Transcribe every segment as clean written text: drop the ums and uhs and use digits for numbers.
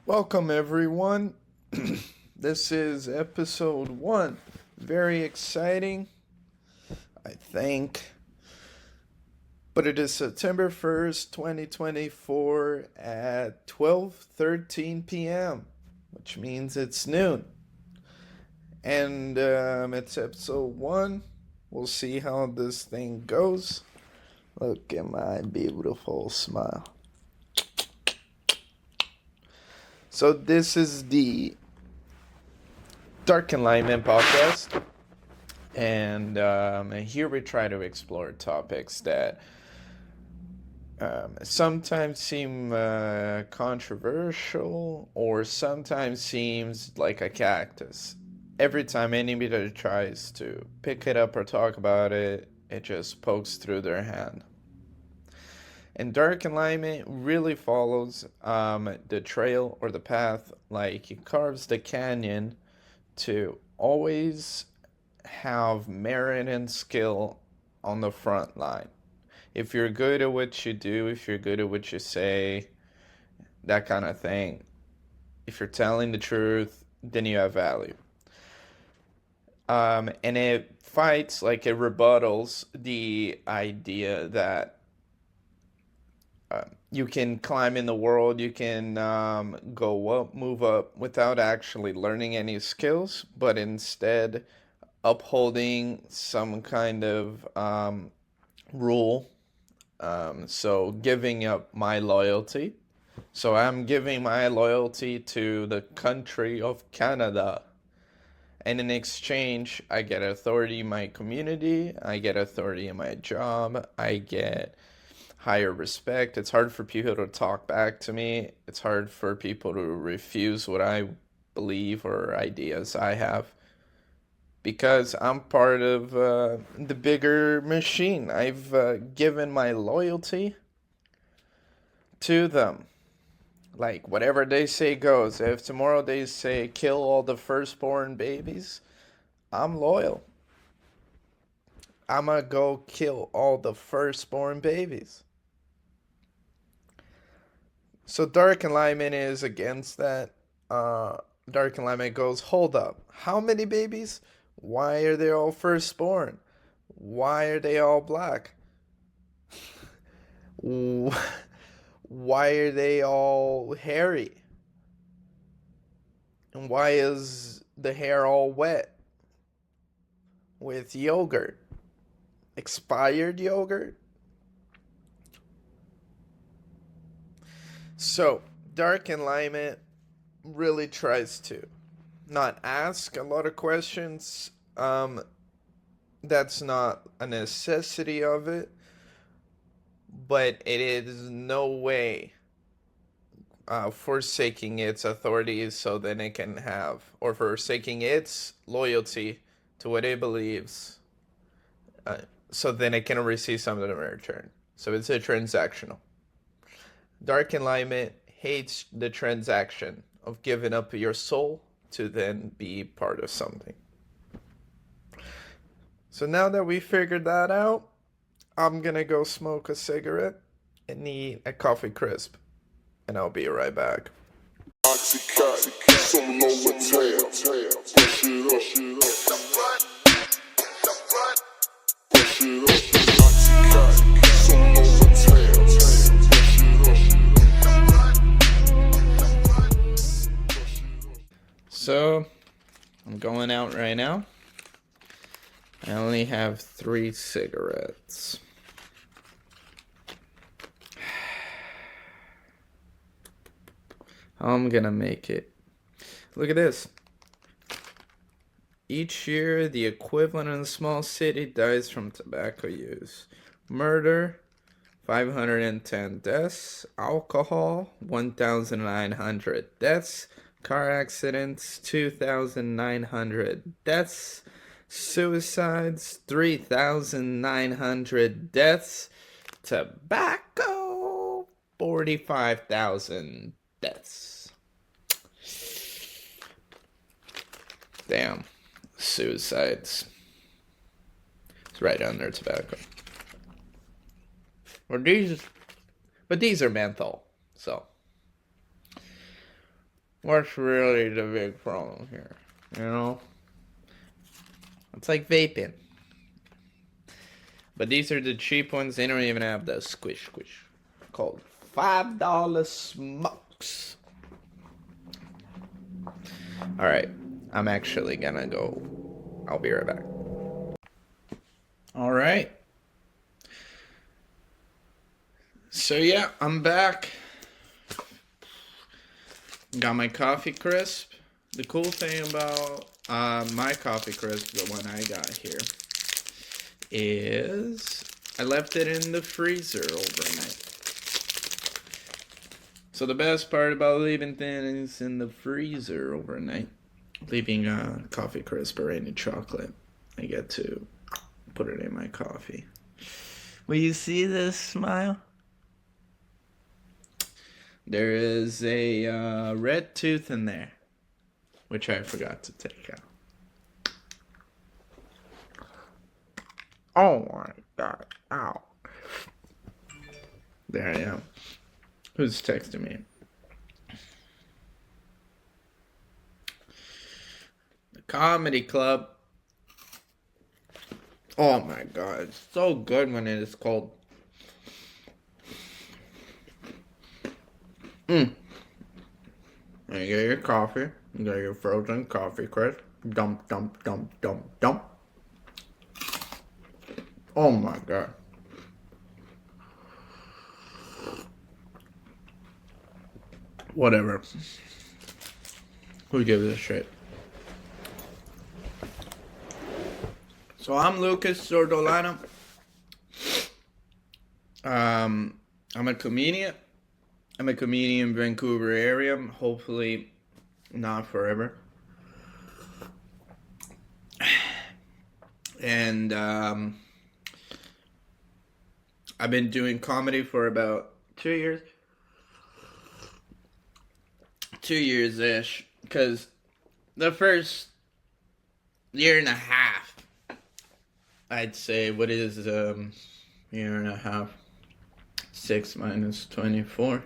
Welcome, everyone. This is episode 1. Very exciting, I think. But it is September 1st, 2024 at 12:13 p.m., which means it's noon. And it's episode 1. We'll see how this thing goes. Look at my beautiful smile. So this is the Dark Enlightenment podcast, and here we try to explore topics that sometimes seem controversial or sometimes seems like a cactus. Every time anybody tries to pick it up or talk about it, it just pokes through their hand. And Dark Enlightenment really follows the trail or the path, like it carves the canyon to always have merit and skill on the front line. If you're good at what you do, if you're good at what you say, that kind of thing, if you're telling the truth, then you have value. And it fights, like it rebuttals the idea that you can climb in the world, you can go up, move up without actually learning any skills, but instead upholding some kind of rule. So giving up my loyalty. So I'm giving my loyalty to the country of Canada. And in exchange, I get authority in my community, I get authority in my job, I get higher respect. It's hard for people to talk back to me. It's hard for people to refuse what I believe or ideas I have because I'm part of the bigger machine. I've given my loyalty to them. Like, whatever they say goes. If tomorrow they say kill all the firstborn babies, I'm loyal. I'm gonna go kill all the firstborn babies. So Dark Enlightenment is against that. Dark Enlightenment goes, hold up. How many babies? Why are they all firstborn? Why are they all black? Why are they all hairy? And why is the hair all wet with yogurt? Expired yogurt? So, Dark Enlightenment really tries to not ask a lot of questions. That's not a necessity of it, but it is no way forsaking its authority so then it can have, or forsaking its loyalty to what it believes, so then it can receive something in return. So it's a transactional. Dark Enlightenment hates the transaction of giving up your soul to then be part of something. So now that we figured that out, I'm gonna go smoke a cigarette and eat a coffee crisp. And I'll be right back. So, I'm going out right now. I only have 3 cigarettes. I'm gonna make it. Look at this. Each year, the equivalent in a small city dies from tobacco use. Murder, 510 deaths. Alcohol, 1,900 deaths. Car accidents, 2,900 deaths. Suicides, 3,900 deaths. Tobacco, 45,000 deaths. Damn. Suicides. It's right under tobacco. But these are menthol, so What's really the big problem here? You know? It's like vaping. But these are the cheap ones. They don't even have the squish squish. Called $5 smokes. Alright. I'm actually gonna go. I'll be right back. Alright. So yeah, I'm back. Got my coffee crisp. The cool thing about my coffee crisp, the one I got here, is I left it in the freezer overnight. So the best part about leaving things in the freezer overnight, leaving a coffee crisp or any chocolate, I get to put it in my coffee. Will you see this smile? There is a red tooth in there, which I forgot to take out. Oh my god, ow. There I am. Who's texting me? The comedy club. Oh my god, it's so good when it is cold. And you get your coffee. You got your frozen coffee crisp. Dump, dump, dump, dump, dump. Oh my god. Whatever. Who gives a shit? So I'm Lucas Sordolano. I'm a comedian. I'm a comedian in Vancouver area. Hopefully not forever. And I've been doing comedy for about 2 years. 2 years-ish. Because the first year and a half, I'd say, what is year and a half? 6 minus 24.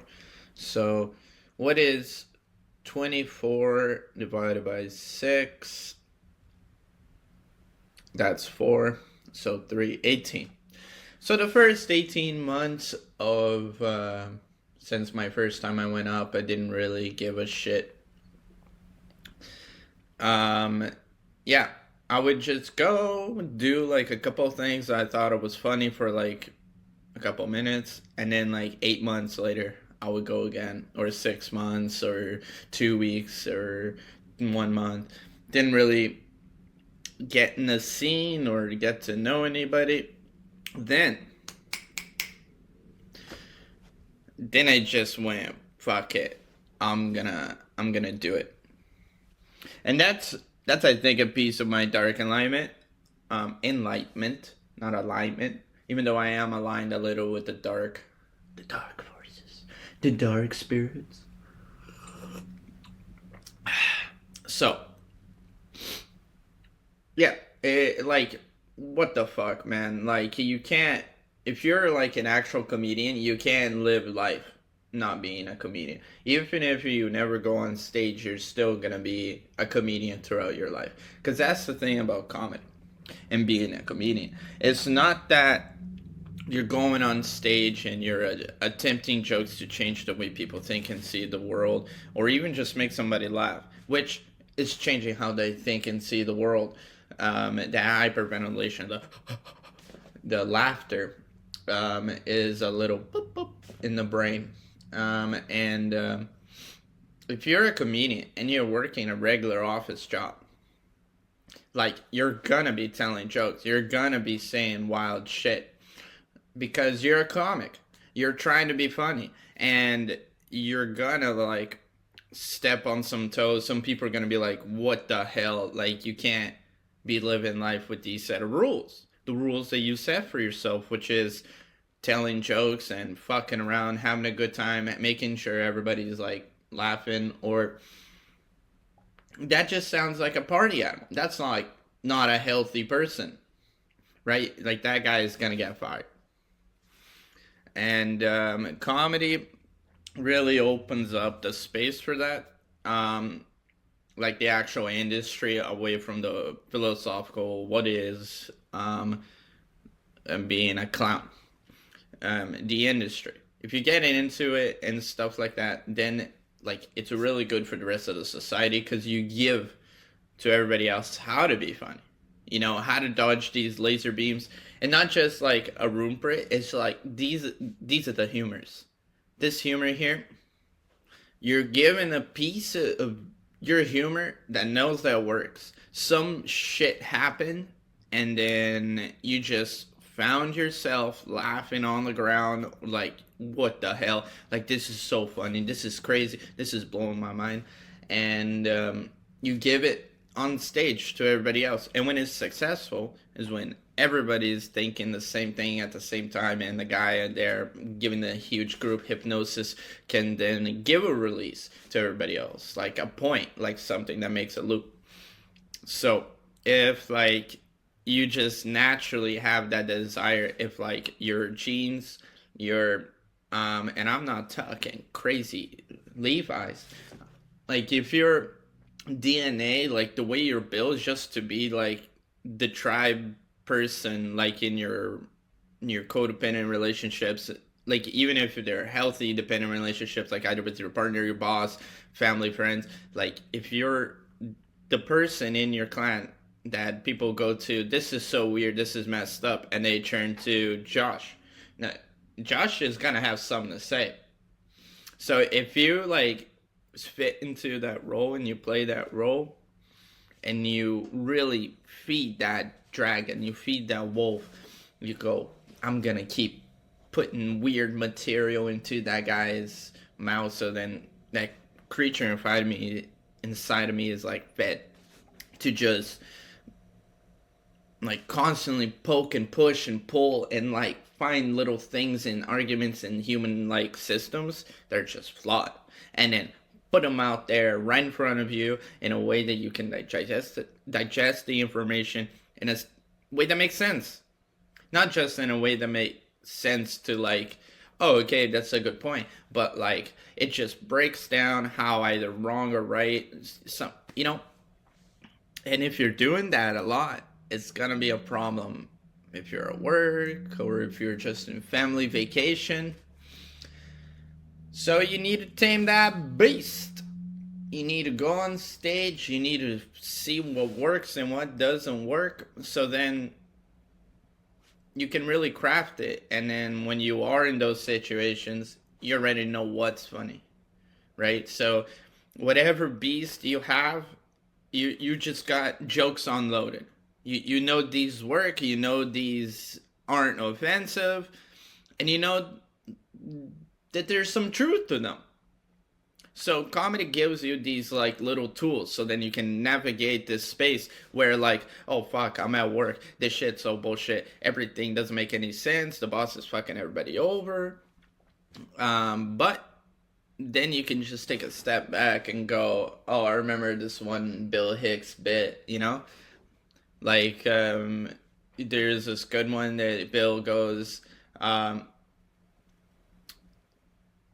So what is 24 divided by 6? That's 4. So 3, 18. So the first 18 months of since my first time I went up, I didn't really give a shit. Yeah, I would just go do like a couple of things I thought it was funny for like a couple minutes, and then like 8 months later, I would go again, or 6 months, or 2 weeks, or 1 month. Didn't really get in the scene or get to know anybody. Then I just went, fuck it, I'm gonna do it. And that's I think a piece of my dark enlightenment, enlightenment, not alignment. Even though I am aligned a little with the dark forces, the dark spirits. So, yeah, like, what the fuck, man? Like, you can't, if you're like an actual comedian, you can't live life not being a comedian. Even if you never go on stage, you're still gonna be a comedian throughout your life. Because that's the thing about comedy and being a comedian. It's not that you're going on stage and you're attempting jokes to change the way people think and see the world, or even just make somebody laugh, which is changing how they think and see the world. The hyperventilation, the laughter, is a little boop, boop in the brain. And if you're a comedian and you're working a regular office job, like, you're gonna be telling jokes, you're gonna be saying wild shit, because you're a comic. You're trying to be funny, and you're gonna like step on some toes. Some people are gonna be like, "What the hell? Like, you can't be living life with these set of rules. The rules that you set for yourself, which is telling jokes and fucking around, having a good time, making sure everybody's like laughing, or that just sounds like a party animal. That's not a healthy person, right? Like, that guy is gonna get fired." And comedy really opens up the space for that. um, like the actual industry away from the philosophical what is and being a clown. The industry. If you get into it and stuff like that, then like it's really good for the rest of the society because you give to everybody else how to be funny. You know how to dodge these laser beams, and not just like a room for it. It's like these are the humors. This humor here, you're given a piece of your humor that knows that works. Some shit happened, and then you just found yourself laughing on the ground like, what the hell? Like, this is so funny. This is crazy. This is blowing my mind. And you give it on stage to everybody else. And when it's successful, is when everybody's thinking the same thing at the same time, and the guy there giving the huge group hypnosis can then give a release to everybody else, like a point, like something that makes a loop. So if like you just naturally have that desire, if like your genes, your and I'm not talking crazy Levi's, like if your DNA, like the way you're built is just to be like the tribe person, like in your codependent relationships, like even if they're healthy dependent relationships, like either with your partner, your boss, family, friends, like if you're the person in your clan that people go to, this is so weird, this is messed up, and they turn to Josh. Now, Josh is gonna have something to say. So if you like fit into that role and you play that role and you really feed that dragon, you feed that wolf, you go, I'm gonna keep putting weird material into that guy's mouth so then that creature inside of me is like fed to just like constantly poke and push and pull and like find little things in arguments and human like systems that are just flawed, and then put them out there right in front of you in a way that you can digest the information in a way that makes sense, not just in a way that makes sense to like, oh okay, that's a good point, but like it just breaks down how either wrong or right, some, you know. And if you're doing that a lot, it's gonna be a problem if you're at work or if you're just in family vacation. So you need to tame that beast. You need to go on stage. You need to see what works and what doesn't work. So then you can really craft it. And then when you are in those situations, you already know what's funny, right? So whatever beast you have, you just got jokes unloaded. You know these work, you know these aren't offensive, and you know that there's some truth to them. So comedy gives you these like little tools so then you can navigate this space where like, oh fuck, I'm at work, this shit's so bullshit, everything doesn't make any sense, the boss is fucking everybody over. But then you can just take a step back and go, oh, I remember this one Bill Hicks bit, you know? Like, there's this good one that Bill goes, um,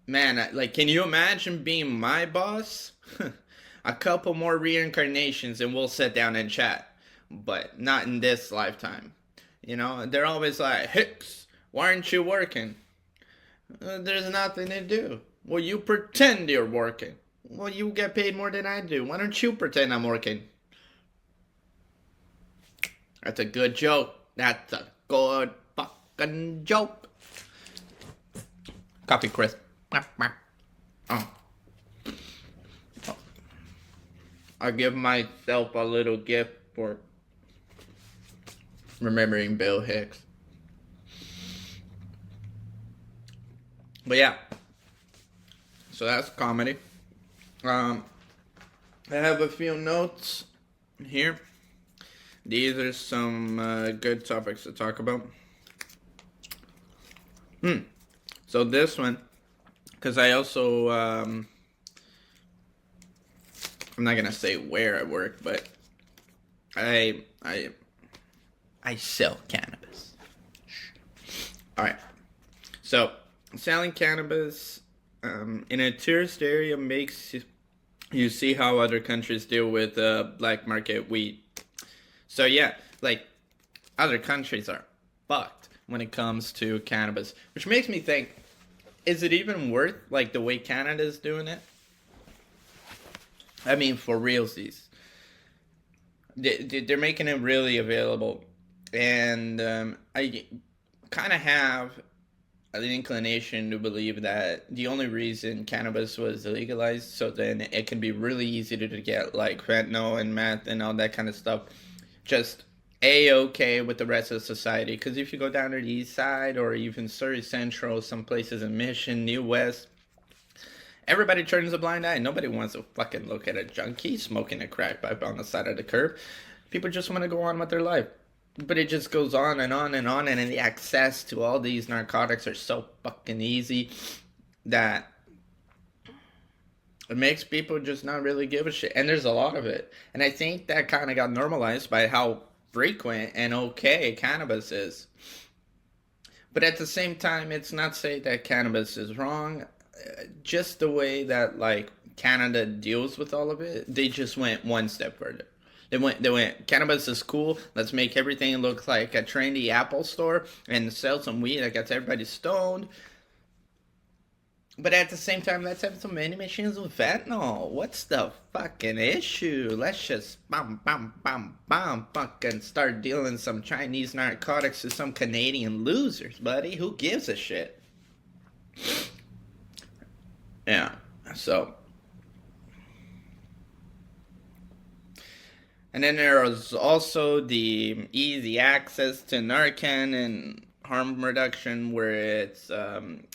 man, like, can you imagine being my boss? A couple more reincarnations and we'll sit down and chat, but not in this lifetime. You know, they're always like, Hicks, why aren't you working? There's nothing to do. Well, you pretend you're working. Well, you get paid more than I do. Why don't you pretend I'm working? That's a good joke. That's a good fucking joke. Coffee, Chris. Oh. I give myself a little gift for remembering Bill Hicks. But yeah, so that's comedy. I have a few notes here. These are some good topics to talk about. So this one, because I also, I'm not gonna say where I work, but I sell cannabis. All right. So selling cannabis in a tourist area makes You see how other countries deal with black market weed. So yeah, like other countries are fucked when it comes to cannabis, which makes me think: is it even worth like the way Canada's doing it? I mean, for realsies, they're making it really available, and I kind of have an inclination to believe that the only reason cannabis was legalized so then it can be really easy to get like fentanyl and meth and all that kind of stuff just a-okay with the rest of society. Because if you go down to the east side or even Surrey Central, some places in Mission, New West, everybody turns a blind eye. Nobody wants to fucking look at a junkie smoking a crack pipe on the side of the curb. People just want to go on with their life. But it just goes on and on and on, and the access to all these narcotics are so fucking easy that it makes people just not really give a shit. And there's a lot of it. And I think that kind of got normalized by how frequent and okay cannabis is. But at the same time, it's not say that cannabis is wrong. Just the way that like Canada deals with all of it, they just went one step further. They went, cannabis is cool. Let's make everything look like a trendy Apple store and sell some weed that gets everybody stoned. But at the same time, let's have some vending machines with fentanyl. What's the fucking issue? Let's just bam, bam, bam, bam, fucking start dealing some Chinese narcotics to some Canadian losers, buddy. Who gives a shit? Yeah. So, and then there is also the easy access to Narcan and harm reduction, where it's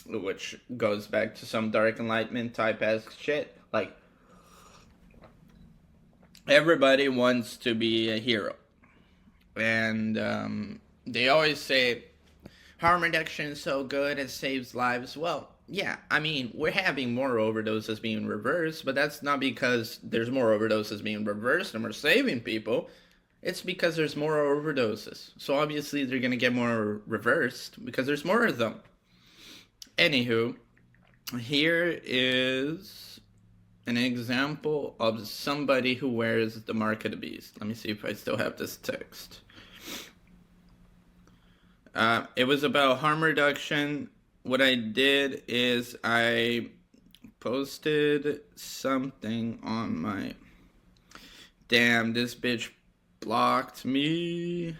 which goes back to some Dark Enlightenment type esque shit. Like everybody wants to be a hero, and they always say harm reduction is so good it saves lives. Well, yeah, I mean, we're having more overdoses being reversed, but that's not because there's more overdoses being reversed and we're saving people. It's because there's more overdoses. So obviously they're going to get more reversed because there's more of them. Anywho, here is an example of somebody who wears the mark of the beast. Let me see if I still have this text. It was about harm reduction. What I did is I posted something on my... Damn, this bitch blocked me.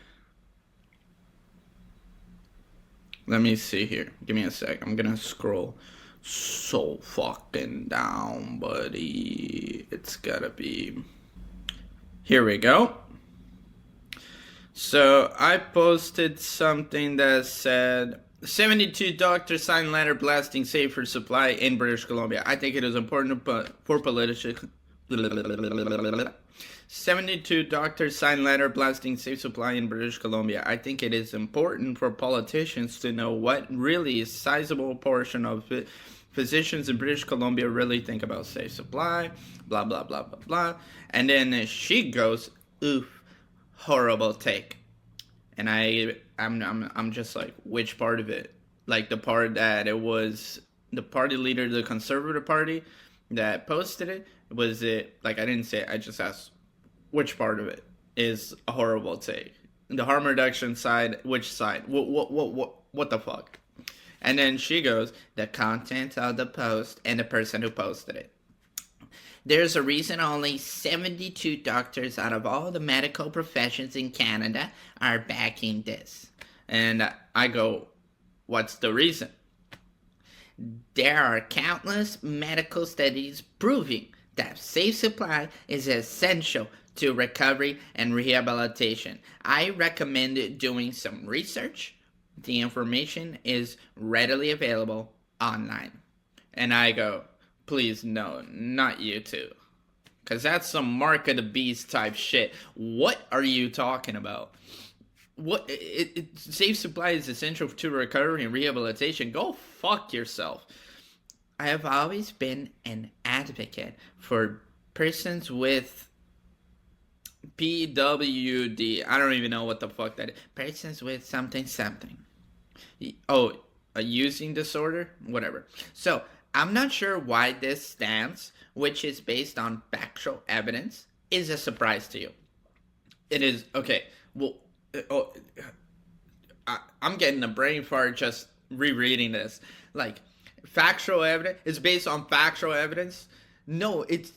Let me see here. Give me a sec. I'm gonna scroll so fucking down, buddy. It's gotta be... Here we go. So I posted something that said 72 doctors signed letter blasting safer supply in British Columbia. I think it is important for political... 72 doctors signed letter blasting safe supply in British Columbia. I think it is important for politicians to know what really a sizable portion of physicians in British Columbia really think about safe supply, blah, blah, blah, blah, blah. And then she goes, oof, horrible take. And I'm just like, which part of it? Like the part that it was the party leader of the Conservative Party that posted it? Was it, like, I didn't say it, I just asked, which part of it is a horrible take? The harm reduction side, which side? What the fuck? And then she goes, the content of the post and the person who posted it. There's a reason only 72 doctors out of all the medical professions in Canada are backing this. And I go, what's the reason? There are countless medical studies proving that safe supply is essential to recovery and rehabilitation. I recommend doing some research. The information is readily available online. And I go, please no, not you two. Because that's some mark of the beast type shit. What are you talking about? Safe supply is essential to recovery and rehabilitation. Go fuck yourself. I have always been an advocate for persons with PWD. I don't even know what the fuck that is. Persons with something. Oh, a using disorder? Whatever. So, I'm not sure why this stance, which is based on factual evidence, is a surprise to you. It is okay. Well, oh, I'm getting a brain fart just rereading this. Like, factual evidence is based on factual evidence. No, it's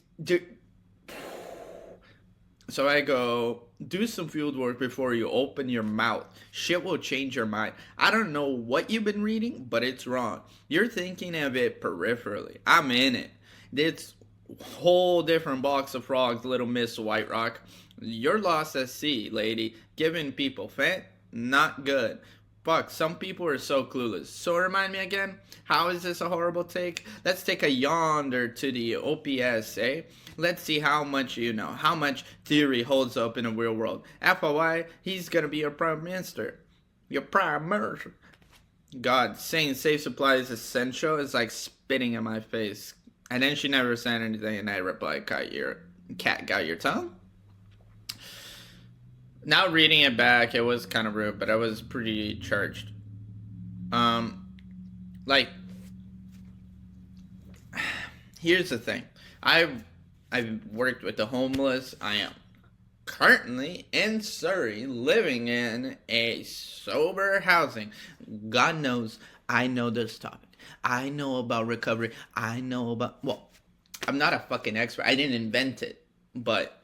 so I go, do some field work before you open your mouth. Shit will change your mind. I don't know what you've been reading, but it's wrong. You're thinking of it peripherally. I'm in it. It's whole different box of frogs, little Miss White Rock. You're lost at sea, lady. Giving people fent, not good. Fuck, some people are so clueless. So remind me again, how is this a horrible take? Let's take a yonder to the OPS, eh? Let's see how much you know, how much theory holds up in the real world. FYI, he's gonna be your prime minister. Your prime minister. God, saying safe supply is essential is like spitting in my face. And then she never said anything, and I replied, cat got your tongue? Now reading it back, it was kind of rude, but I was pretty charged. Um, like, here's the thing. I've worked with the homeless. I am currently in Surrey living in a sober housing. God knows I know this topic. I know about recovery. I know about, well, I'm not a fucking expert. I didn't invent it. But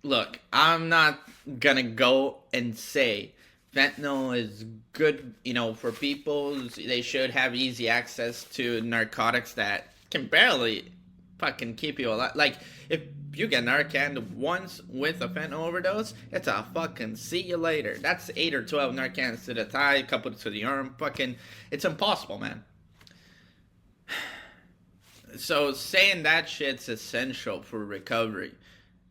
look, I'm not gonna go and say fentanyl is good, for people. They should have easy access to narcotics that can barely fucking keep you alive. Like, if you get Narcan once with a fentanyl overdose, it's a fucking see you later. That's 8 or 12 Narcans to the thigh, a couple to the arm. Fucking, it's impossible, man. So saying that shit's essential for recovery,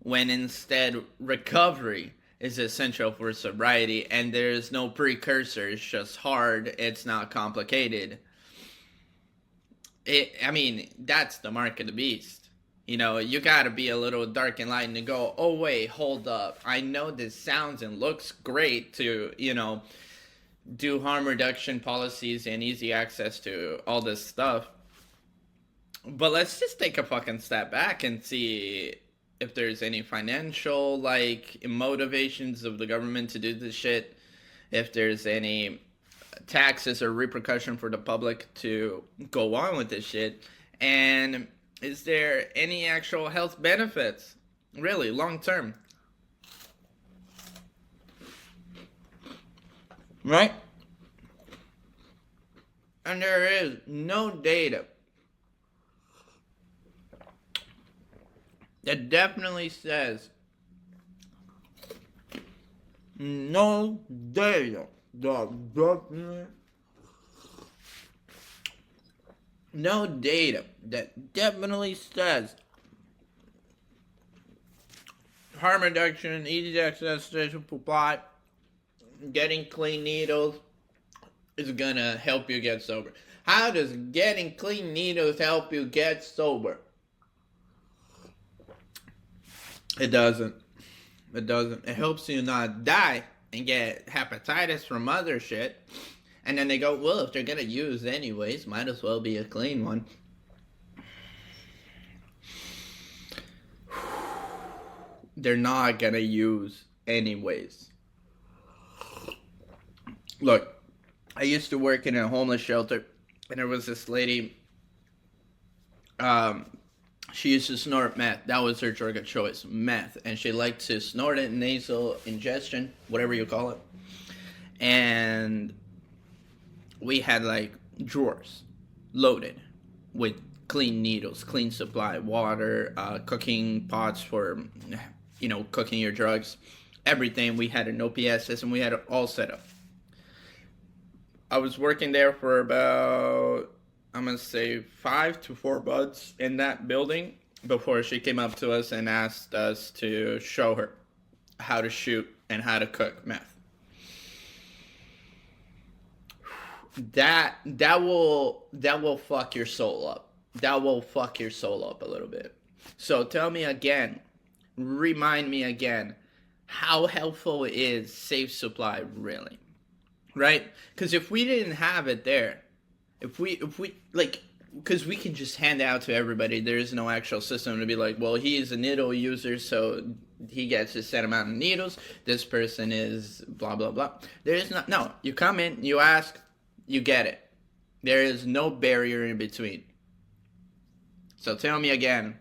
when instead recovery is essential for sobriety and there's no precursor, it's just hard, it's not complicated. I mean, that's the mark of the beast. You gotta be a little dark enlightened to go, oh wait, hold up. I know this sounds and looks great to, do harm reduction policies and easy access to all this stuff. But let's just take a fucking step back and see if there's any financial, like, motivations of the government to do this shit. If there's any taxes or repercussion for the public to go on with this shit. And is there any actual health benefits, really, long term? Right? And there is no data that definitely says, no data that definitely, no data that definitely says harm reduction, easy access to supply, getting clean needles is gonna help you get sober. How does getting clean needles help you get sober? It doesn't. It doesn't. It helps you not die and get hepatitis from other shit. And then they go, well, if they're gonna use anyways, might as well be a clean one. They're not gonna use anyways. Look, I used to work in a homeless shelter, and there was this lady. She used to snort meth. That was her drug of choice, meth. And she liked to snort it, nasal ingestion, whatever you call it. And we had like drawers loaded with clean needles, clean supply, water, cooking pots for, cooking your drugs, everything. We had an OPS system. We had it all set up. I was working there for about, I'm going to say 5 to 4 months in that building before she came up to us and asked us to show her how to shoot and how to cook meth. That will fuck your soul up. That will fuck your soul up a little bit. So tell me again, remind me again, how helpful is safe supply really? Right? Because if we didn't have it there, If we like, because we can just hand it out to everybody. There is no actual system to be like, well, he is a needle user, so he gets a set amount of needles. This person is blah blah blah. There is not. No, you come in, you ask, you get it. There is no barrier in between. So tell me again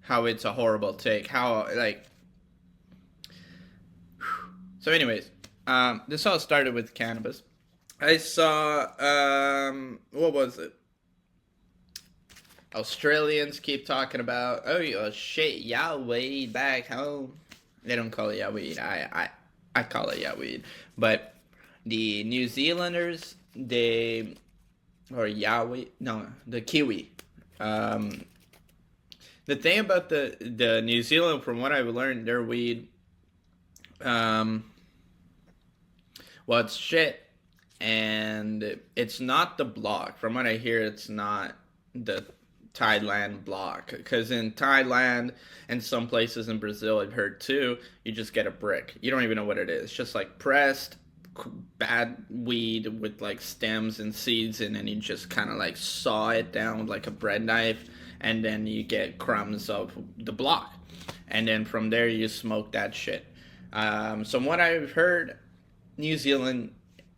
how it's a horrible take. How like. So, anyways, this all started with cannabis. I saw what was it? Australians keep talking about, oh, shit, yeah, weed back home. They don't call it yeah weed. I call it yeah weed. But the New Zealanders, they or Yahweh, no, the Kiwi. Um, the thing about the New Zealand, from what I've learned, their weed, um, well, it's shit, and it's not the block. From what I hear, it's not the Thailand block. Because in Thailand and some places in Brazil, I've heard too, you just get a brick. You don't even know what it is. It's just like pressed bad weed with like stems and seeds, and then you just kind of like saw it down with like a bread knife, and then you get crumbs of the block, and then from there you smoke that shit. So what I've heard, New Zealand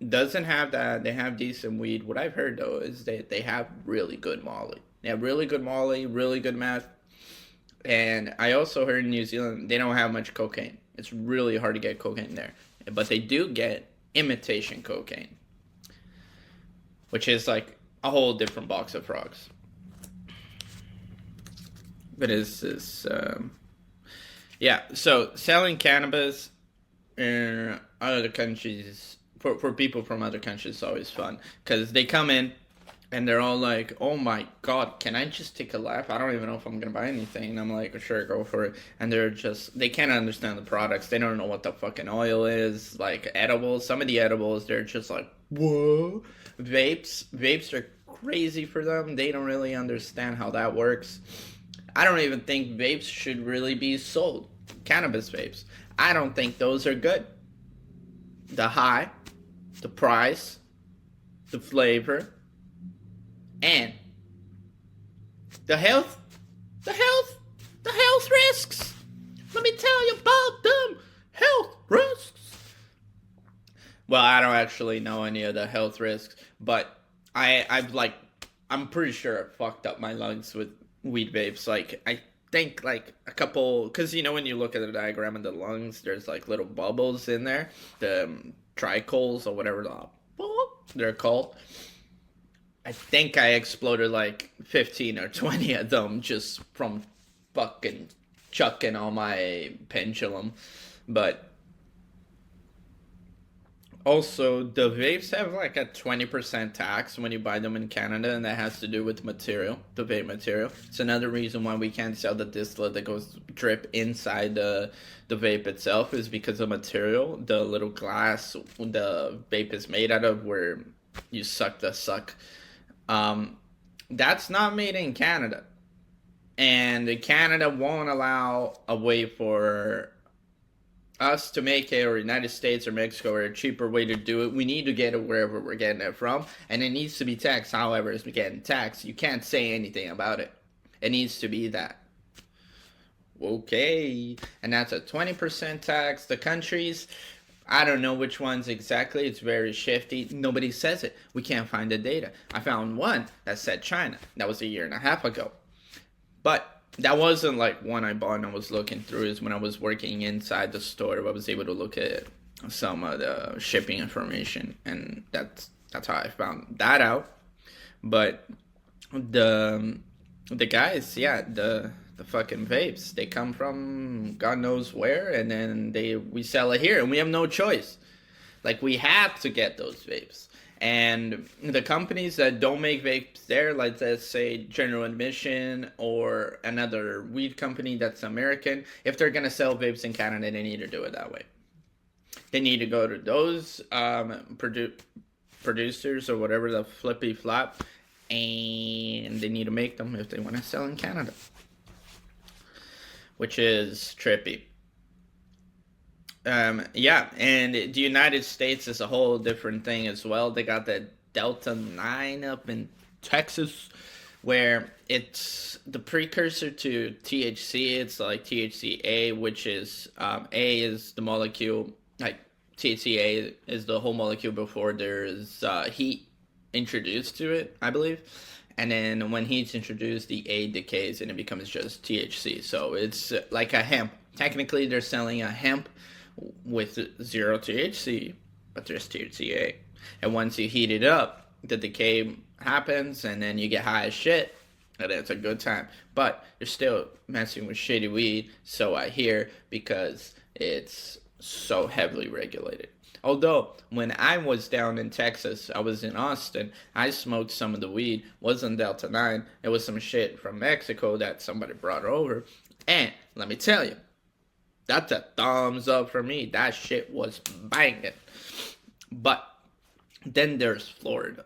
doesn't have that. They have decent weed. What I've heard though is they have really good Molly. They have really good Molly, really good meth. And I also heard in New Zealand they don't have much cocaine. It's really hard to get cocaine there. But they do get imitation cocaine, which is like a whole different box of frogs. But yeah. So selling cannabis in other countries for people from other countries is always fun because they come in and they're all like, "Oh my god, can I just take a lap? I don't even know if I'm gonna buy anything." And I'm like, "Sure, go for it." And they can't understand the products. They don't know what the fucking oil is, like edibles. Some of the edibles, they're just like, "Whoa." Vapes are crazy for them. They don't really understand how that works. I don't even think vapes should really be sold. Cannabis vapes. I don't think those are good. The high, the price, the flavor, and the health, the health, the health risks. Let me tell you about them health risks. Well, I don't actually know any of the health risks, but I'm pretty sure I fucked up my lungs with weed vapes. Like I think like a couple, because when you look at the diagram of the lungs, there's like little bubbles in there, the tricholes or whatever they're called. I think I exploded like 15 or 20 of them just from fucking chucking on my pendulum. But also, the vapes have like a 20% tax when you buy them in Canada, and that has to do with material, the vape material. It's another reason why we can't sell the distillate that goes drip inside the vape itself, is because of material. The little glass the vape is made out of, where you suck the suck. Um, that's not made in Canada. And Canada won't allow a way for us to make it, or United States or Mexico, or a cheaper way to do it. We need to get it wherever we're getting it from, and it needs to be taxed. However, it's getting taxed. You can't say anything about it. It needs to be that. Okay, and that's a 20% tax. The countries, I don't know which ones exactly. It's very shifty. Nobody says it. We can't find the data. I found one that said China. That was a year and a half ago. But that wasn't like one I bought and I was looking through. Is when I was working inside the store, I was able to look at some of the shipping information, and that's how I found that out. But the guys, yeah, the fucking vapes, they come from God knows where, and then we sell it here, and we have no choice. Like, we have to get those vapes. And the companies that don't make vapes there, like let's say General Admission or another weed company that's American, if they're gonna sell vapes in Canada, they need to do it that way. They need to go to those producers or whatever, the flippy flop, and they need to make them if they want to sell in Canada, which is trippy. Yeah, and the United States is a whole different thing as well. They got the Delta 9 up in Texas, where it's the precursor to THC. It's like THCA, which is A is the molecule, like THCA is the whole molecule before there's heat introduced to it, I believe. And then when heat's introduced, the A decays and it becomes just THC. So it's like a hemp. Technically, they're selling a hemp with zero THC, but there's THCA. And once you heat it up, the decay happens, and then you get high as shit, and it's a good time. But you're still messing with shitty weed, so I hear, because it's so heavily regulated. Although when I was down in Texas, I was in Austin. I smoked some of the weed. Wasn't Delta 9. It was some shit from Mexico that somebody brought over. And let me tell you, that's a thumbs up for me. That shit was banging. But then there's Florida.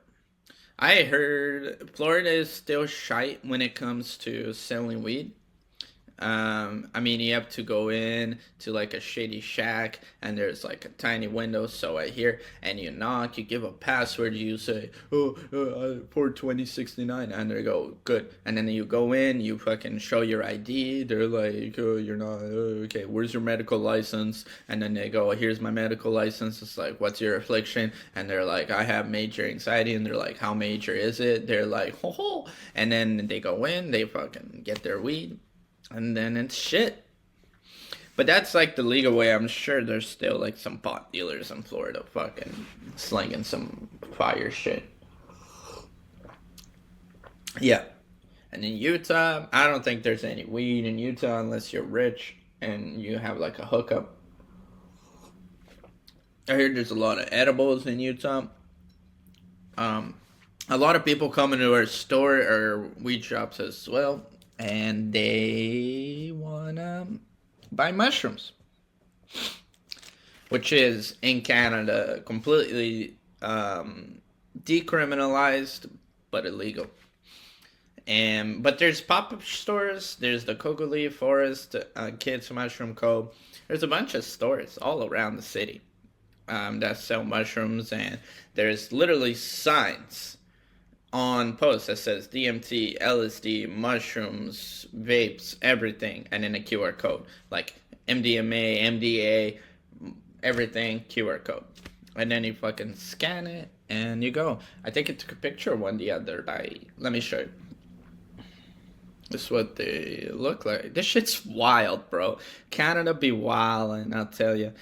I heard Florida is still shite when it comes to selling weed. I mean, you have to go in to like a shady shack, and there's like a tiny window. So I hear, and you knock, you give a password, you say, "Oh, 42069," and they go, "Good." And then you go in, you fucking show your ID. They're like, "Oh, you're not okay. Where's your medical license?" And then they go, "Here's my medical license." It's like, "What's your affliction?" And they're like, "I have major anxiety." And they're like, "How major is it?" They're like, "Ho ho." And then they go in, they fucking get their weed, and then it's shit. But that's like the legal way. I'm sure there's still like some pot dealers in Florida fucking slinging some fire shit. Yeah. And in Utah, I don't think there's any weed in Utah unless you're rich and you have like a hookup. I heard there's a lot of edibles in Utah. Um, a lot of people come into our store or weed shops as well, and they wanna buy mushrooms, which is in Canada completely decriminalized but illegal. And but there's pop-up stores. There's the Cocoa Leaf Forest, Kids Mushroom Co. There's a bunch of stores all around the city that sell mushrooms, and there's literally signs on posts that says DMT, LSD, mushrooms, vapes, everything, and then a QR code like MDMA, MDA, everything QR code, and then you fucking scan it and you go. I think I took a picture of one the other day. Let me show you. This is what they look like. This shit's wild, bro. Canada be wild, and I'll tell you.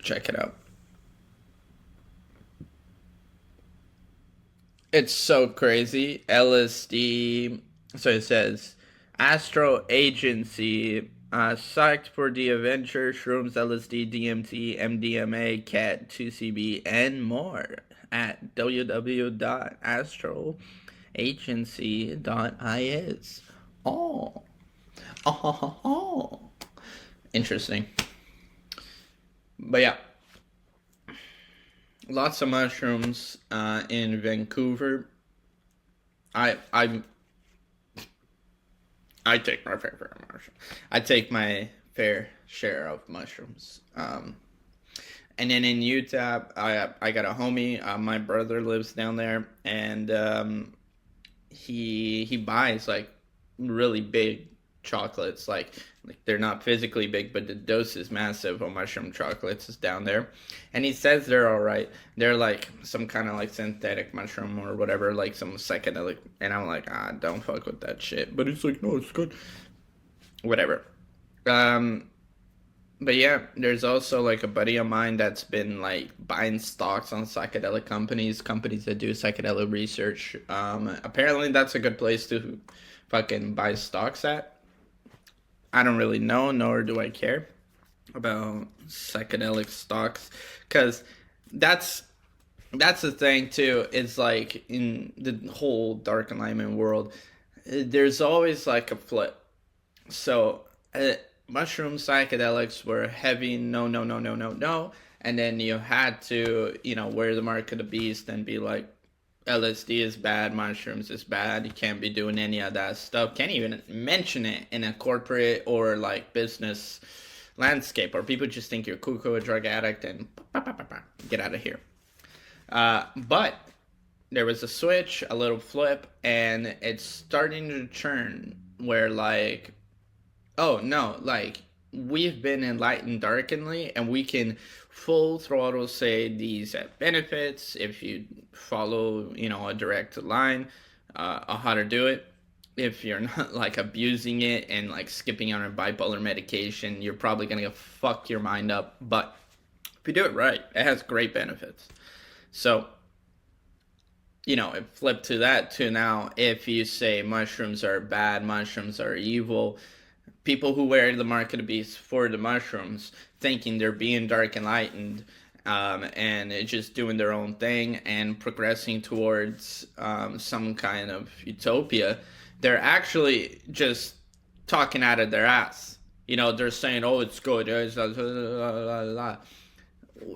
Check it out. It's so crazy. LSD. So it says Astro Agency. Psyched for the adventure, shrooms, LSD, DMT, MDMA, CAT, 2CB, and more at www.astroagency.is. Oh. Oh. Interesting. But yeah, lots of mushrooms in Vancouver. I I I take my fair share of mushrooms. I take my fair share of mushrooms. And then in Utah, I got a homie. My brother lives down there, and he buys like really big chocolates. Like they're not physically big, but the dose is massive on mushroom chocolates is down there. And he says they're all right. They're like some kind of like synthetic mushroom or whatever, like some psychedelic. And I'm like, don't fuck with that shit. But it's like, no, it's good. Whatever. Um, but yeah, there's also like a buddy of mine that's been like buying stocks on psychedelic companies that do psychedelic research. Apparently that's a good place to fucking buy stocks at. I don't really know, nor do I care about psychedelic stocks, because that's that's the thing too. Is like in the whole Dark Enlightenment world, there's always like a flip. So mushroom psychedelics were heavy, no, no, no, no, no, no, and then you had to, wear the mark of the beast and be like, LSD is bad, mushrooms is bad. You can't be doing any of that stuff. Can't even mention it in a corporate or like business landscape, or people just think you're cuckoo, a drug addict, and get out of here. But there was a switch, a little flip, and it's starting to turn where like, oh no, like we've been enlightened darkenly, and we can full throttle say these benefits if you follow, a direct line on how to do it. If you're not like abusing it and like skipping on a bipolar medication, you're probably gonna fuck your mind up. But if you do it right, it has great benefits. So, it flipped to that to now. If you say mushrooms are bad, mushrooms are evil, people who wear the mark of the beast for the mushrooms, thinking they're being dark enlightened, and just doing their own thing and progressing towards some kind of utopia, they're actually just talking out of their ass. They're saying, "Oh, it's good."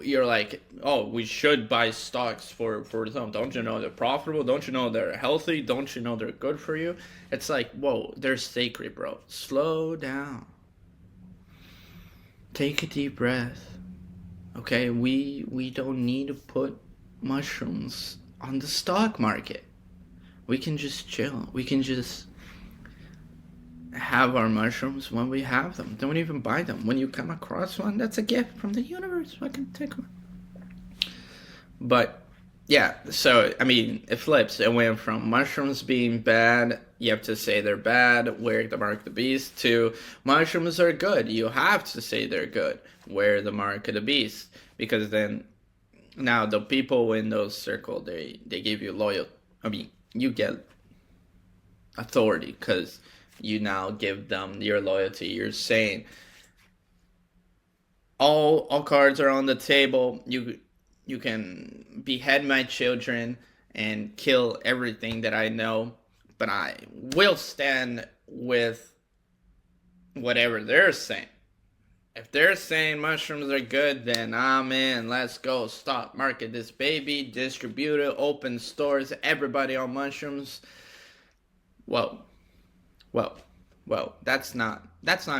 You're like, "Oh, we should buy stocks for them. Don't you know they're profitable? Don't you know they're healthy? Don't you know they're good for you?" It's like, whoa, they're sacred, bro. Slow down. Take a deep breath. Okay, we don't need to put mushrooms on the stock market. We can just chill. We can just have our mushrooms when we have them. Don't even buy them. When you come across one, that's a gift from the universe. I can take one. But yeah, so I mean, it flips. It went from mushrooms being bad, you have to say they're bad, wear the mark of the beast, to mushrooms are good. You have to say they're good, wear the mark of the beast, because then now the people in those circles, they give you loyal. I mean, you get authority because you now give them your loyalty. You're saying all cards are on the table. You can behead my children and kill everything that I know, but I will stand with whatever they're saying. If they're saying mushrooms are good, then I'm in. Let's go. Stop, market this baby, distribute it, open stores, everybody on mushrooms. Whoa, whoa, whoa. That's not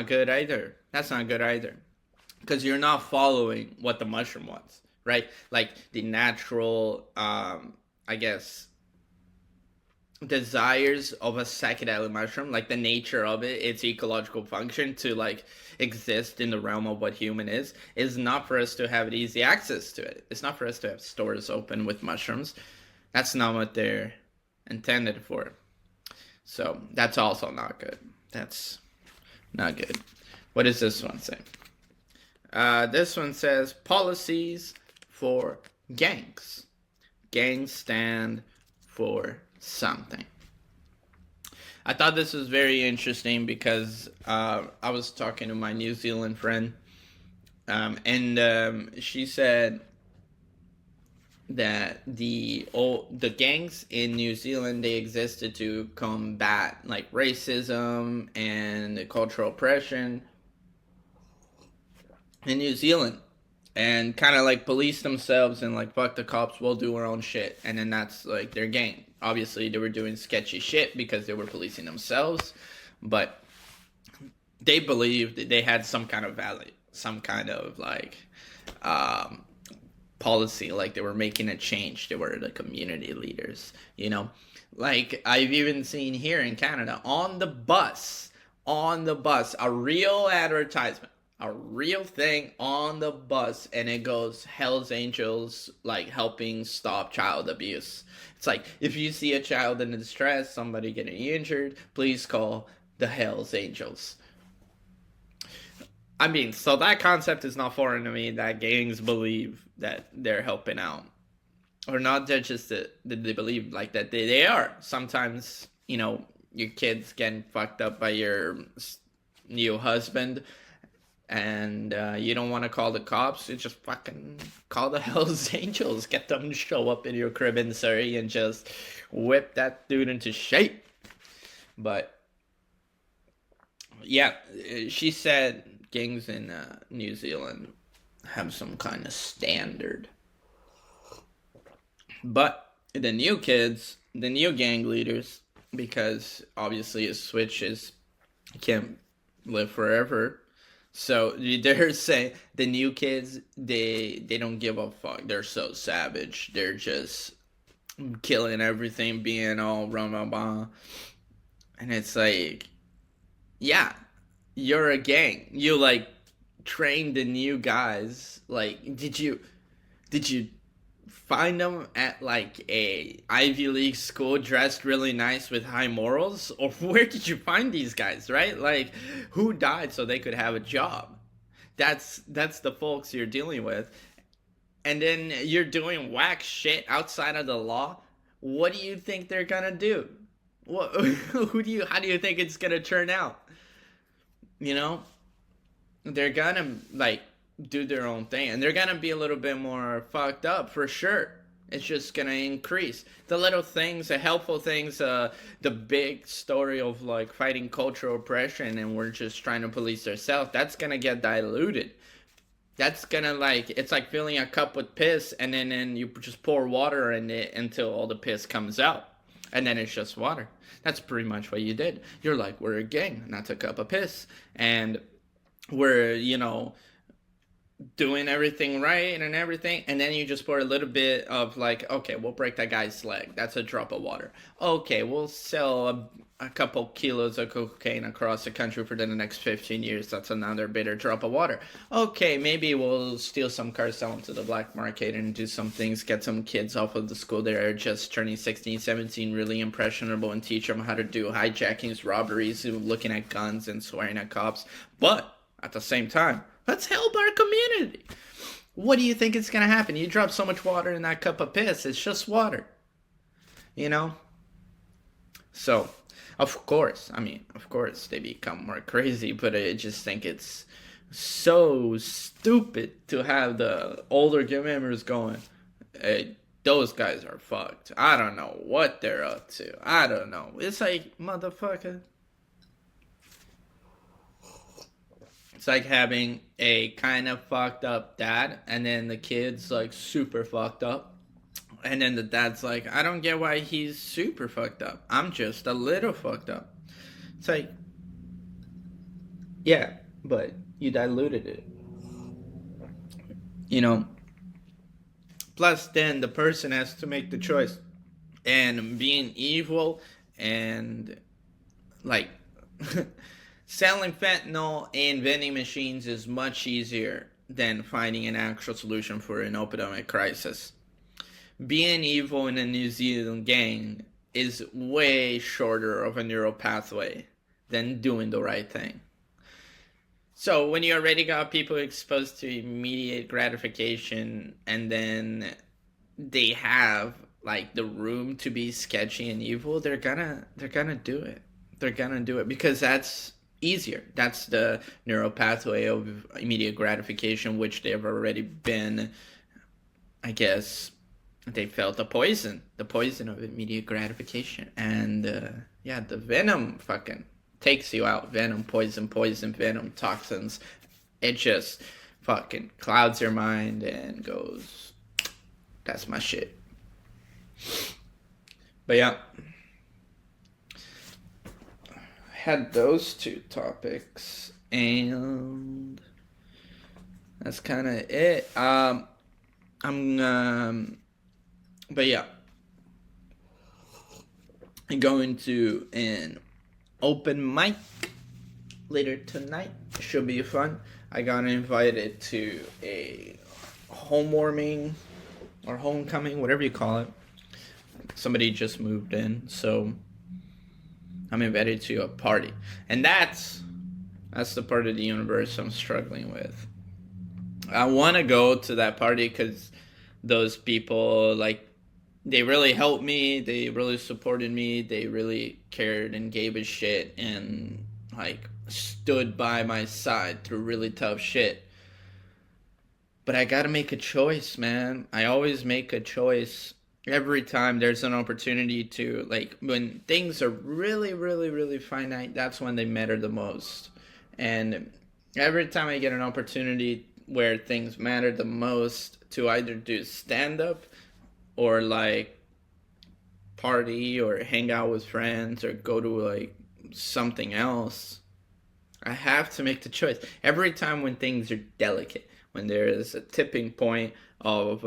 good either. That's not good either. Because you're not following what the mushroom wants, right? Like the natural, I guess, desires of a psychedelic mushroom, like the nature of it, its ecological function to like exist in the realm of what human is not for us to have easy access to it. It's not for us to have stores open with mushrooms. That's not what they're intended for. So that's also not good. That's not good. What does this one say? This one says policies for gangs. Gangs stand for something. I thought this was very interesting because I was talking to my New Zealand friend, and she said that the gangs in New Zealand, they existed to combat like racism and cultural oppression in New Zealand, and kind of like police themselves and like fuck the cops, we'll do our own shit, and then that's like their gang. Obviously, they were doing sketchy shit because they were policing themselves, but they believed that they had some kind of value, some kind of like policy, like they were making a change. They were the community leaders, Like I've even seen here in Canada on the bus, a real advertisement, a real thing on the bus, and it goes Hell's Angels, like helping stop child abuse. It's like, if you see a child in distress, somebody getting injured, please call the Hell's Angels. I mean, so that concept is not foreign to me, that gangs believe that they're helping out. Or not that just that they believe like that they are. Sometimes, your kids getting fucked up by your new husband, and you don't want to call the cops, you just fucking call the Hells Angels. Get them to show up in your crib in Surrey and just whip that dude into shape. But yeah, she said gangs in New Zealand have some kind of standard. But the new kids, the new gang leaders, because obviously a switch is, can't live forever. So they're saying the new kids, they don't give a fuck. They're so savage. They're just killing everything, being all rah, and it's like, yeah, you're a gang. You like train the new guys. Like, did you find them at like a Ivy League school dressed really nice with high morals, or where did you find these guys? Right? Like, who died so they could have a job? That's the folks you're dealing with, and then you're doing whack shit outside of the law. What do you think they're gonna do? What? Who do you? How do you think it's gonna turn out? You know, they're gonna like do their own thing, and they're gonna be a little bit more fucked up for sure. It's just gonna increase the little things, the helpful things, the big story of like fighting cultural oppression, and we're just trying to police ourselves. That's gonna get diluted. That's gonna like it's like filling a cup with piss, and then you just pour water in it until all the piss comes out, and then it's just water. That's pretty much what you did. You're like, we're a gang, and that's a cup of piss, and we're doing everything right and everything, and then you just pour a little bit of like, okay, we'll break that guy's leg. That's a drop of water. Okay, we'll sell a couple kilos of cocaine across the country for the next 15 years. That's another bitter drop of water. Okay, maybe we'll steal some cars, sell them to the black market, and do some things, get some kids off of the school that are just turning 16, 17, really impressionable, and teach them how to do hijackings, robberies, looking at guns and swearing at cops. But at the same time, let's help our community. What do you think is going to happen? You drop so much water in that cup of piss, it's just water. You know? So, of course, they become more crazy, but I just think it's so stupid to have the older gang members going, hey, those guys are fucked. I don't know what they're up to. I don't know. It's like, motherfucker, it's like having a kind of fucked up dad, and then the kid's like super fucked up. And then the dad's like, I don't get why he's super fucked up. I'm just a little fucked up. It's like, yeah, but you diluted it. You know? Plus, then the person has to make the choice. And being evil and like selling fentanyl in vending machines is much easier than finding an actual solution for an epidemic crisis. Being evil in a New Zealand gang is way shorter of a neural pathway than doing the right thing. So when you already got people exposed to immediate gratification, and then they have like the room to be sketchy and evil, they're gonna do it. They're gonna do it because that's easier. That's the neural pathway of immediate gratification, which they've already been, I guess, they felt the poison of immediate gratification, and yeah, the venom fucking takes you out. Venom, poison, venom, toxins. It just fucking clouds your mind and goes, that's my shit. But yeah, I had those two topics, and that's kind of it. I'm but yeah, I'm going to an open mic later tonight. Should be fun. I got invited to a homewarming or homecoming, whatever you call it. Somebody just moved in, so I'm invited to a party, and that's the part of the universe I'm struggling with. I want to go to that party because those people, like, they really helped me, they really supported me, they really cared and gave a shit, and like stood by my side through really tough shit. But I gotta make a choice, man. I always make a choice every time there's an opportunity to, like, when things are really, really, really finite, that's when they matter the most. And every time I get an opportunity where things matter the most to either do stand up or like party or hang out with friends or go to like something else, I have to make the choice every time when things are delicate, when there is a tipping point of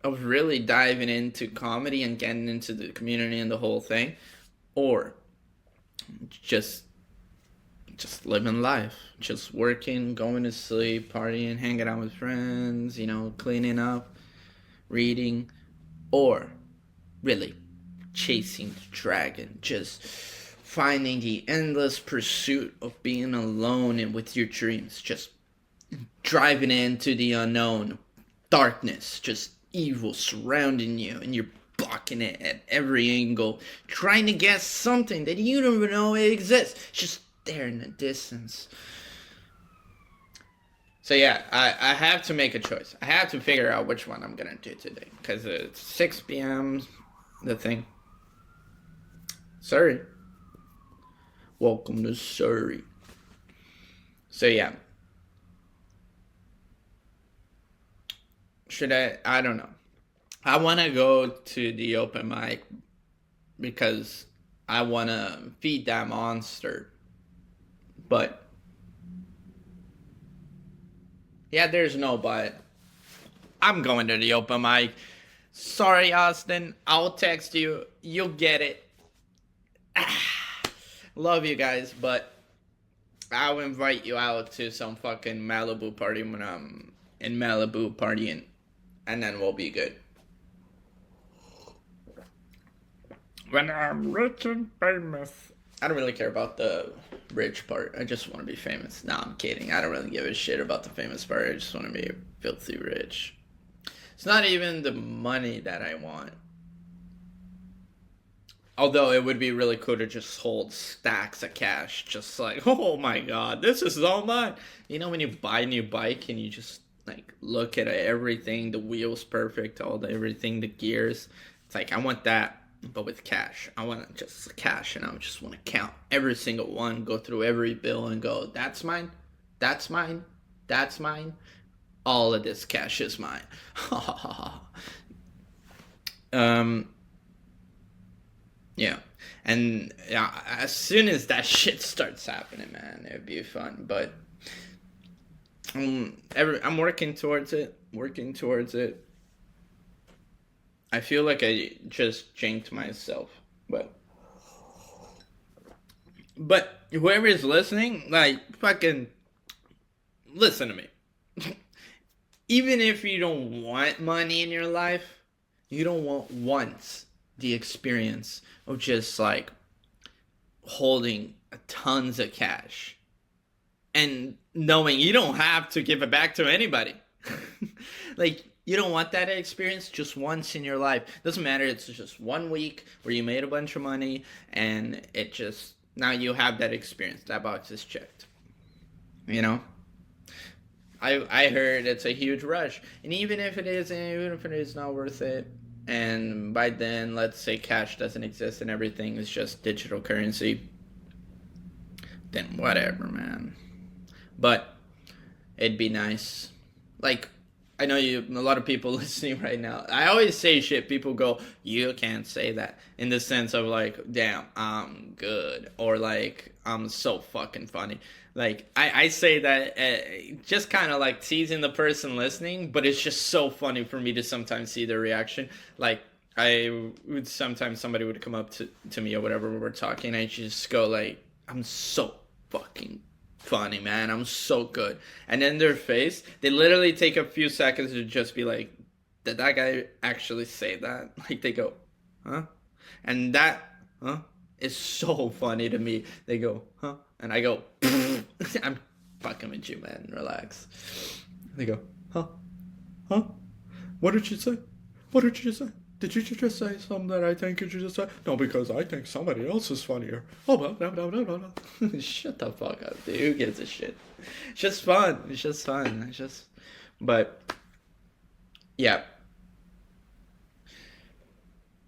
really diving into comedy and getting into the community and the whole thing, or just just living life, just working, going to sleep, partying, hanging out with friends, cleaning up, reading, or really chasing the dragon, just finding the endless pursuit of being alone and with your dreams, just driving into the unknown, darkness, just evil surrounding you, and you're blocking it at every angle, trying to guess something that you don't even know exists, just there in the distance. So yeah, I have to make a choice. I have to figure out which one I'm gonna do today because it's 6 p.m. The thing. Surrey. Welcome to Surrey. So yeah, should I? I don't know. I want to go to the open mic because I want to feed that monster. But yeah, there's no but. I'm going to the open mic. Sorry, Austin. I'll text you. You'll get it. Love you guys, but I'll invite you out to some fucking Malibu party when I'm in Malibu partying, and then we'll be good. When I'm rich and famous. I don't really care about the rich part. I just want to be famous. No, I'm kidding. I don't really give a shit about the famous part. I just want to be filthy rich. It's not even the money that I want. Although it would be really cool to just hold stacks of cash, just like, oh my god, this is all mine. When you buy a new bike and you just like look at everything, the wheels perfect, everything, the gears. It's like I want that, but with cash. I want just cash, and I just want to count every single one, go through every bill, and go, that's mine, that's mine, that's mine. All of this cash is mine. um. Yeah, and yeah, as soon as that shit starts happening, man, it'd be fun. But I'm working towards it. Working towards it. I feel like I just jinked myself, but whoever is listening, like fucking listen to me. Even if you don't want money in your life, you don't want once the experience of just like holding tons of cash and knowing you don't have to give it back to anybody. Like you don't want that experience just once in your life. Doesn't matter, it's just 1 week where you made a bunch of money and it just now you have that experience. That box is checked. You know? I heard it's a huge rush. And even if it is, even if it is not worth it, and by then let's say cash doesn't exist and everything is just digital currency, then whatever, man. But it'd be nice. Like I know a lot of people listening right now. I always say shit. People go, "You can't say that," in the sense of like, "Damn, I'm good," or like, "I'm so fucking funny." Like I say that just kind of like teasing the person listening, but it's just so funny for me to sometimes see their reaction. Like I would sometimes somebody would come up to me or whatever we were talking, I just go like, "I'm so fucking funny, man. I'm so good." And then their face, they literally take a few seconds to just be like, "Did that guy actually say that?" Like they go, "Huh?" And that, huh, is so funny to me. They go, "Huh?" And I go, "I'm fucking with you, man. Relax." They go, "Huh? Huh? What did you say? What did you say? Did you just say something that I think you should just say? No, because I think somebody else is funnier." Oh, blah, blah, blah, blah, blah. Shut the fuck up, dude. Who gives a shit? It's just fun. It's just fun. It's just, but yeah,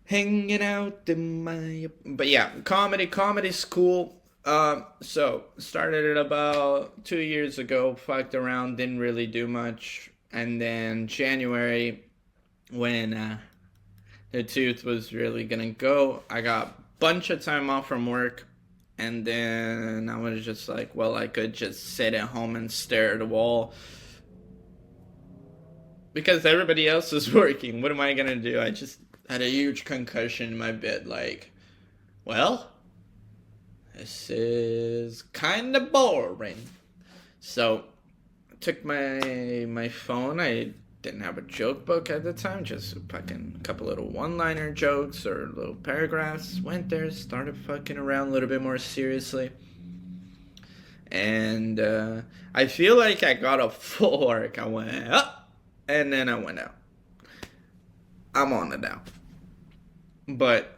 hanging out in my. But yeah, comedy's cool. So started it about 2 years ago. Fucked around, didn't really do much, and then January when the tooth was really gonna go. I got a bunch of time off from work, And then I was just like, well, I could just sit at home and stare at the wall because everybody else is working. What am I gonna do? I just had a huge concussion in my bed. Like, well, this is kind of boring. So I took my phone. I didn't have a joke book at the time, just fucking a couple little one-liner jokes or little paragraphs. Went there, started fucking around a little bit more seriously. And I feel like I got a full arc. I went up, and then I went out. I'm on it now. But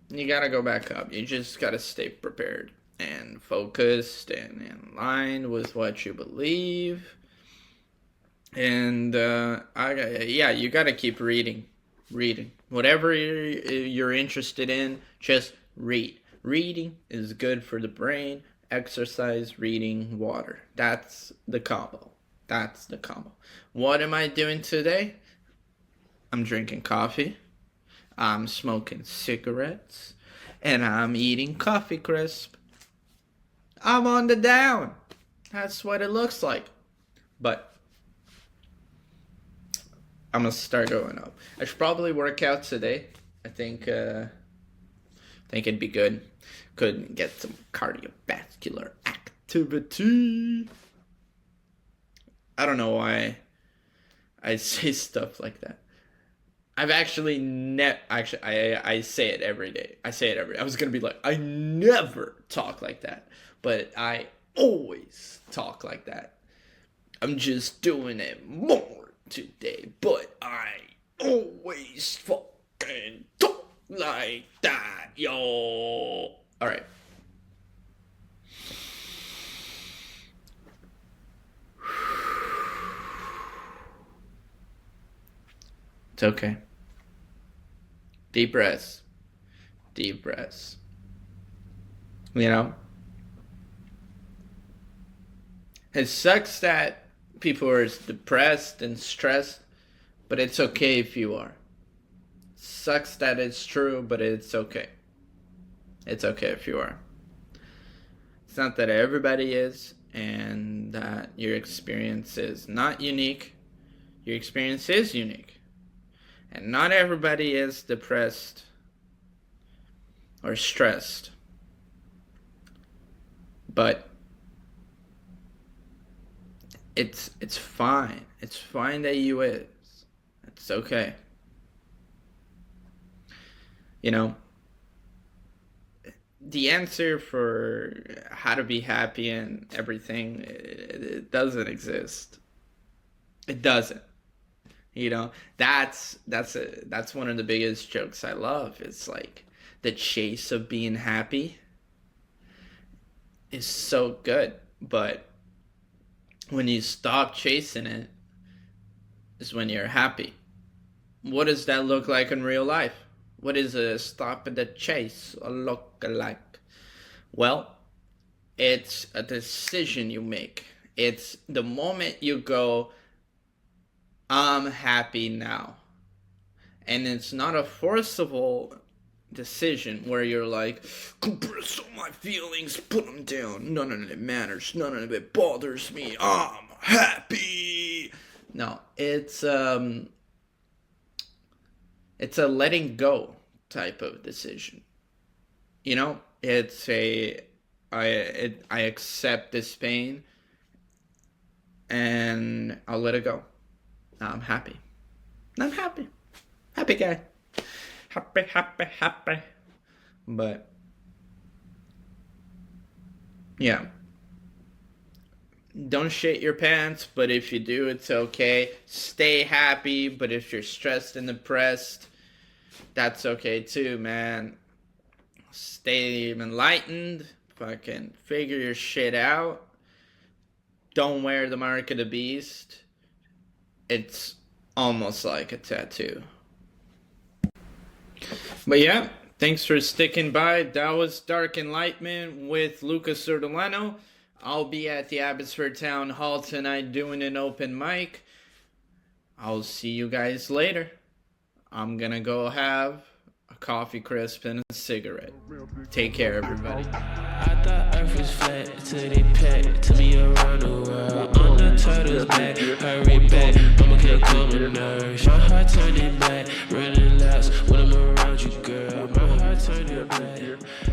you gotta go back up. You just gotta stay prepared and focused and in line with what you believe. And you gotta keep reading. Whatever you're interested in, just read. Reading is good for the brain. Exercise, reading, water. That's the combo. What am I doing today? I'm drinking coffee. I'm smoking cigarettes. And I'm eating coffee crisp. I'm on the down. That's what it looks like. But I'm gonna start going up. I should probably work out today. I think it'd be good. Could get some cardiovascular activity. I don't know why I say stuff like that. I've actually I say it every day. I was gonna be like, I never talk like that, but I always talk like that. I'm just doing it more today, but I always fucking talk like that, yo. All right. It's okay. Deep breaths. Deep breaths. You know? It sucks that people are depressed and stressed, but it's okay if you are. Sucks that it's true, but it's okay. It's okay if you are. It's not that everybody is, and that your experience is not unique. Your experience is unique. And not everybody is depressed or stressed. But it's fine. It's fine that you is. It's okay. You know, the answer for how to be happy and everything, it doesn't exist. It doesn't. You know, that's one of the biggest jokes I love. It's like the chase of being happy is so good, but when you stop chasing it is when you're happy. What does that look like in real life? What is a stop at the chase look like? Well, it's a decision you make. It's the moment you go, I'm happy now. And it's not a forcible decision where you're like, compress all my feelings, put them down. None of it matters. None of it bothers me. I'm happy. No, it's a letting go type of decision. You know, it's I accept this pain and I'll let it go. Now I'm happy. I'm happy. Happy guy. Happy. But, yeah. Don't shit your pants, but if you do, it's okay. Stay happy, but if you're stressed and depressed, that's okay too, man. Stay enlightened. Fucking figure your shit out. Don't wear the mark of the beast. It's almost like a tattoo. But yeah, thanks for sticking by. That was Dark Enlightenment with Lucas Sordolano. I'll be at the Abbotsford Town Hall tonight doing an open mic. I'll see you guys later. I'm gonna go have a coffee crisp and a cigarette. Take care, everybody. I thought Earth was flat till they packed to me around the world. On the turtle's back, hurry back, mama can't calm my nerves. My heart turning back, running laps when I'm around you, girl. My heart turning back.